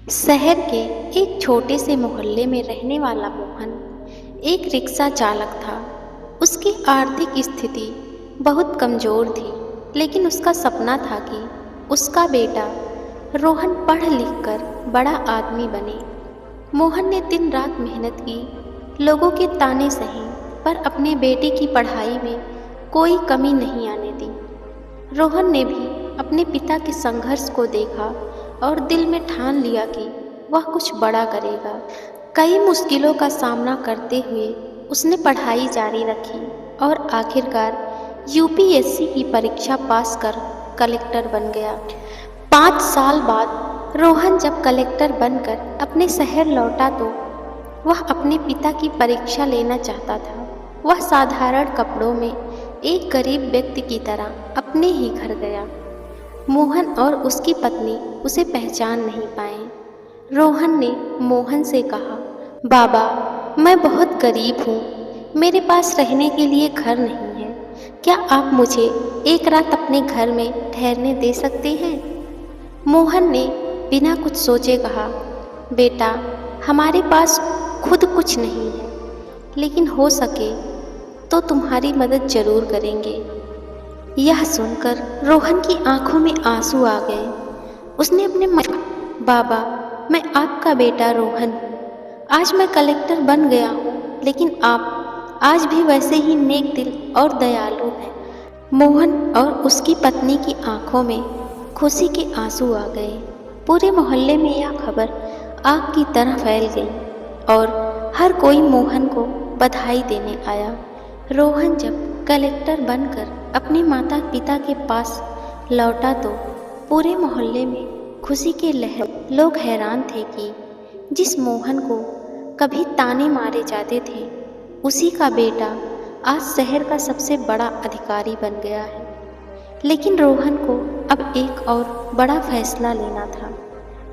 शहर के एक छोटे से मोहल्ले में रहने वाला मोहन एक रिक्शा चालक था। उसकी आर्थिक स्थिति बहुत कमज़ोर थी, लेकिन उसका सपना था कि उसका बेटा रोहन पढ़ लिख कर बड़ा आदमी बने। मोहन ने दिन रात मेहनत की, लोगों के ताने सहे, पर अपने बेटे की पढ़ाई में कोई कमी नहीं आने दी। रोहन ने भी अपने पिता के संघर्ष को देखा और दिल में ठान लिया कि वह कुछ बड़ा करेगा। कई मुश्किलों का सामना करते हुए उसने पढ़ाई जारी रखी और आखिरकार यूपीएससी की परीक्षा पास कर कलेक्टर बन गया। 5 साल बाद रोहन जब कलेक्टर बनकर अपने शहर लौटा तो वह अपने पिता की परीक्षा लेना चाहता था। वह साधारण कपड़ों में एक गरीब व्यक्ति की तरह अपने ही घर गया। मोहन और उसकी पत्नी उसे पहचान नहीं पाए। रोहन ने मोहन से कहा, बाबा, मैं बहुत गरीब हूँ, मेरे पास रहने के लिए घर नहीं है। क्या आप मुझे एक रात अपने घर में ठहरने दे सकते हैं? मोहन ने बिना कुछ सोचे कहा, बेटा, हमारे पास खुद कुछ नहीं है, लेकिन हो सके तो तुम्हारी मदद जरूर करेंगे। यह सुनकर रोहन की आंखों में आंसू आ गए। उसने अपने बाबा, मैं आपका बेटा रोहन हूँ। आज मैं कलेक्टर बन गया हूँ, लेकिन आप आज भी वैसे ही नेक दिल और दयालु हैं। मोहन और उसकी पत्नी की आंखों में खुशी के आंसू आ गए। पूरे मोहल्ले में यह खबर आग की तरह फैल गई और हर कोई मोहन को बधाई देने आया। रोहन जब कलेक्टर बनकर अपने माता पिता के पास लौटा तो पूरे मोहल्ले में खुशी के लहर। लोग हैरान थे कि जिस मोहन को कभी ताने मारे जाते थे, उसी का बेटा आज शहर का सबसे बड़ा अधिकारी बन गया है। लेकिन रोहन को अब एक और बड़ा फैसला लेना था।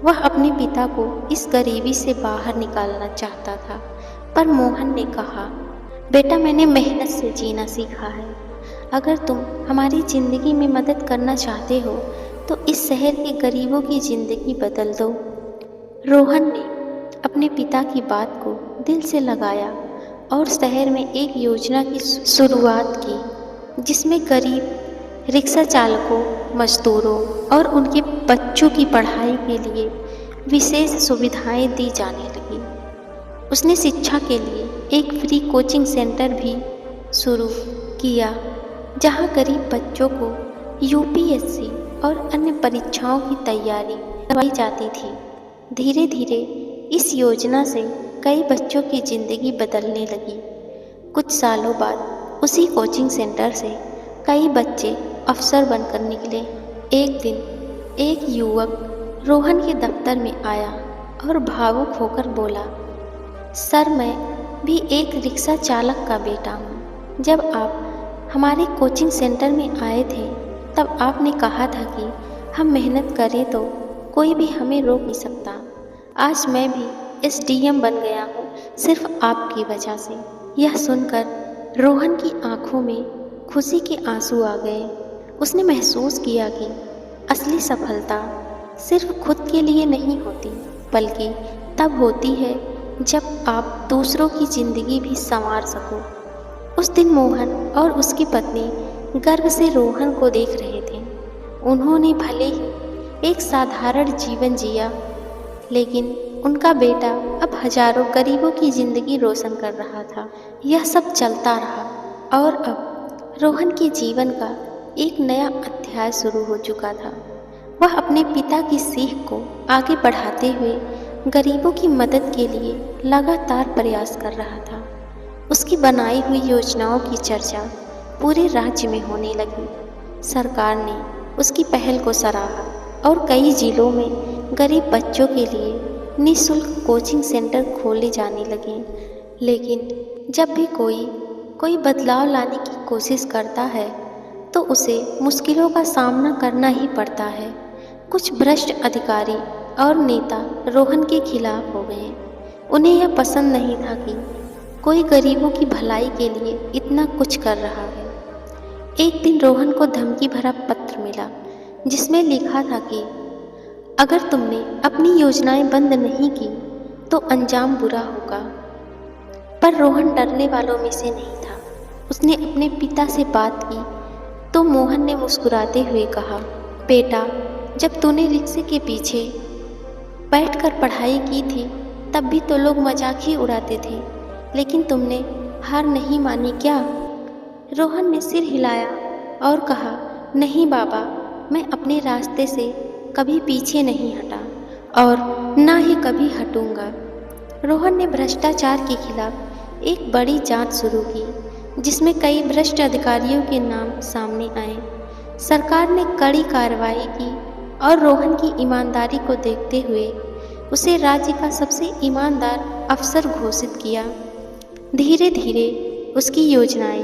वह अपने पिता को इस गरीबी से बाहर निकालना चाहता था, पर मोहन ने कहा, बेटा, मैंने मेहनत से जीना सीखा है। अगर तुम हमारी ज़िंदगी में मदद करना चाहते हो तो इस शहर के गरीबों की ज़िंदगी बदल दो। रोहन ने अपने पिता की बात को दिल से लगाया और शहर में एक योजना की शुरुआत की, जिसमें गरीब रिक्शा चालकों, मजदूरों और उनके बच्चों की पढ़ाई के लिए विशेष सुविधाएं दी जाने लगी। उसने शिक्षा के लिए एक फ्री कोचिंग सेंटर भी शुरू किया, जहां गरीब बच्चों को यूपीएससी और अन्य परीक्षाओं की तैयारी करवाई जाती थी। धीरे धीरे इस योजना से कई बच्चों की ज़िंदगी बदलने लगी। कुछ सालों बाद उसी कोचिंग सेंटर से कई बच्चे अफसर बनकर निकले। एक दिन एक युवक रोहन के दफ्तर में आया और भावुक होकर बोला, सर, मैं भी एक रिक्शा चालक का बेटा हूँ। जब आप हमारे कोचिंग सेंटर में आए थे, तब आपने कहा था कि हम मेहनत करें तो कोई भी हमें रोक नहीं सकता। आज मैं भी एसडीएम बन गया हूँ, सिर्फ आपकी वजह से। यह सुनकर रोहन की आंखों में खुशी के आंसू आ गए। उसने महसूस किया कि असली सफलता सिर्फ खुद के लिए नहीं होती, बल्कि तब होती है जब आप दूसरों की ज़िंदगी भी संवार सको। उस दिन मोहन और उसकी पत्नी गर्व से रोहन को देख रहे थे। उन्होंने भले ही एक साधारण जीवन जिया, लेकिन उनका बेटा अब हजारों गरीबों की ज़िंदगी रोशन कर रहा था। यह सब चलता रहा और अब रोहन के जीवन का एक नया अध्याय शुरू हो चुका था। वह अपने पिता की सीख को आगे बढ़ाते हुए गरीबों की मदद के लिए लगातार प्रयास कर रहा था। उसकी बनाई हुई योजनाओं की चर्चा पूरे राज्य में होने लगी। सरकार ने उसकी पहल को सराहा और कई जिलों में गरीब बच्चों के लिए निःशुल्क कोचिंग सेंटर खोले जाने लगे। लेकिन जब भी कोई बदलाव लाने की कोशिश करता है तो उसे मुश्किलों का सामना करना ही पड़ता है। कुछ भ्रष्ट अधिकारी और नेता रोहन के खिलाफ हो गए। उन्हें यह पसंद नहीं था कि कोई गरीबों की भलाई के लिए इतना कुछ कर रहा है। एक दिन रोहन को धमकी भरा पत्र मिला, जिसमें लिखा था कि अगर तुमने अपनी योजनाएं बंद नहीं की तो अंजाम बुरा होगा। पर रोहन डरने वालों में से नहीं था। उसने अपने पिता से बात की तो मोहन ने मुस्कुराते हुए कहा, बेटा, जब तूने रिक्शे के पीछे बैठकर पढ़ाई की थी तब भी तो लोग मजाक ही उड़ाते थे, लेकिन तुमने हार नहीं मानी क्या? रोहन ने सिर हिलाया और कहा, नहीं बाबा, मैं अपने रास्ते से कभी पीछे नहीं हटा और ना ही कभी हटूंगा। रोहन ने भ्रष्टाचार के खिलाफ एक बड़ी जांच शुरू की, जिसमें कई भ्रष्ट अधिकारियों के नाम सामने आए। सरकार ने कड़ी कार्रवाई की और रोहन की ईमानदारी को देखते हुए उसे राज्य का सबसे ईमानदार अफसर घोषित किया। धीरे धीरे उसकी योजनाएं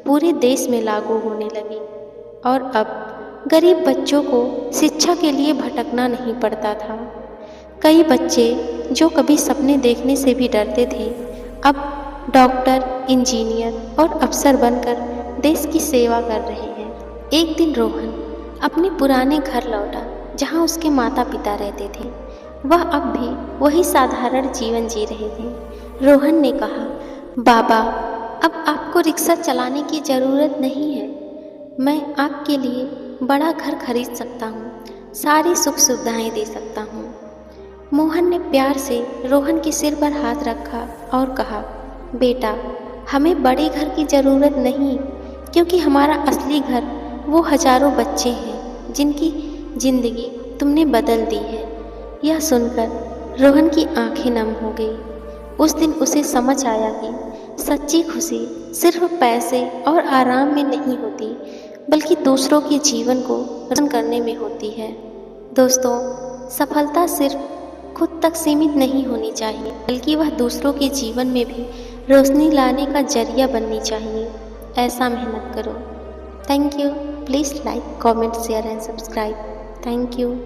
पूरे देश में लागू होने लगी और अब गरीब बच्चों को शिक्षा के लिए भटकना नहीं पड़ता था। कई बच्चे जो कभी सपने देखने से भी डरते थे, अब डॉक्टर, इंजीनियर और अफसर बनकर देश की सेवा कर रहे हैं। एक दिन रोहन अपने पुराने घर लौटा जहां उसके माता पिता रहते थे। वह अब भी वही साधारण जीवन जी रहे थे। रोहन ने कहा, बाबा, अब आपको रिक्शा चलाने की ज़रूरत नहीं है। मैं आपके लिए बड़ा घर खरीद सकता हूँ, सारी सुख सुविधाएं दे सकता हूँ। मोहन ने प्यार से रोहन के सिर पर हाथ रखा और कहा, बेटा, हमें बड़े घर की ज़रूरत नहीं, क्योंकि हमारा असली घर वो हजारों बच्चे हैं जिनकी ज़िंदगी तुमने बदल दी है। यह सुनकर रोहन की आंखें नम हो गई। उस दिन उसे समझ आया कि सच्ची खुशी सिर्फ पैसे और आराम में नहीं होती, बल्कि दूसरों के जीवन को रोशन करने में होती है। दोस्तों, सफलता सिर्फ खुद तक सीमित नहीं होनी चाहिए, बल्कि वह दूसरों के जीवन में भी रोशनी लाने का जरिया बननी चाहिए। ऐसा मेहनत करो। Thank you. Please like, comment, share and subscribe. Thank you.